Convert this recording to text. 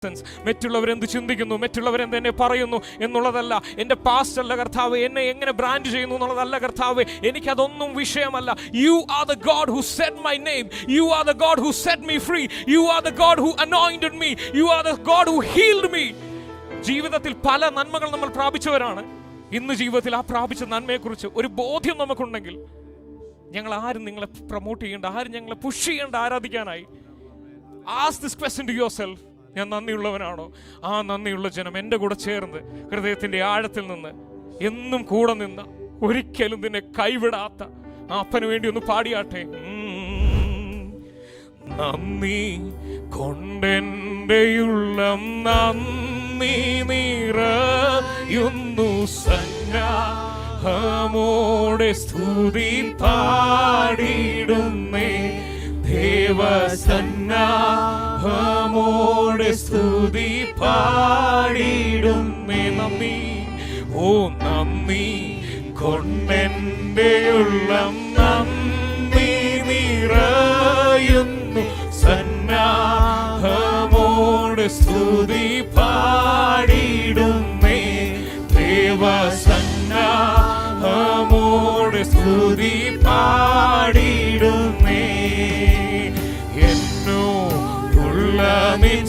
മറ്റുള്ളവരെന്ത് ചിന്തിക്കുന്നു, മറ്റുള്ളവരെന്ത് എന്നെ പറയുന്നു എന്നുള്ളതല്ല. എൻ്റെ പാസ്റ്റ് അല്ല കർത്താവ്, എന്നെ എങ്ങനെ ബ്രാൻഡ് ചെയ്യുന്നു എന്നുള്ളതല്ല കർത്താവ്. എനിക്കതൊന്നും വിഷയമല്ല. You are the God who set my name, you are the God who set me free, you are the God who anointed me, you are the God who healed me. ജീവിതത്തിൽ പല നന്മകൾ നമ്മൾ പ്രാപിച്ചവരാണ്. ഇന്ന് ജീവിതത്തിൽ ആ പ്രാപിച്ച നന്മയെക്കുറിച്ച് ഒരു ബോധ്യം നമുക്കുണ്ടെങ്കിൽ ഞങ്ങൾ ആരും നിങ്ങളെ പ്രൊമോട്ട് ചെയ്യേണ്ട, ആരും ഞങ്ങളെ പുഷ് ചെയ്യേണ്ട ആരാധിക്കാനായി. Ask this question to yourself. ഞാൻ നന്ദിയുള്ളവനാണോ? ആ നന്ദിയുള്ള ജനം എൻ്റെ കൂടെ ചേർന്ന് ഹൃദയത്തിൻ്റെ ആഴത്തിൽ നിന്ന് എന്നും കൂടെ നിന്ന് ഒരിക്കലും നിന്നെ കൈവിടാത്ത ആ അപ്പന് വേണ്ടി ഒന്ന് പാടിയാട്ടെ. നന്ദി കൊണ്ടെൻ്റെ ഉള്ളം നന്ദി നിറയുന്നു, സന്നാഹമോടെ സ്തുതി പാടിടുന്നേ, ദേവസന്നാഹമോടെ സ്തുതി പാടിടുന്നേ. നന്ദി, ഓ നന്ദി കൊണ്ടെൻ്റെ ഉള്ളം നന്ദി നിറയുന്നു, സന്നാഹമോടെ സ്തുതി പാടിടുന്നേ, ദേവസന്നാഹമോടെ സ്തുതി പാടിടുന്നേ. എന്നോടുള്ള നിൻ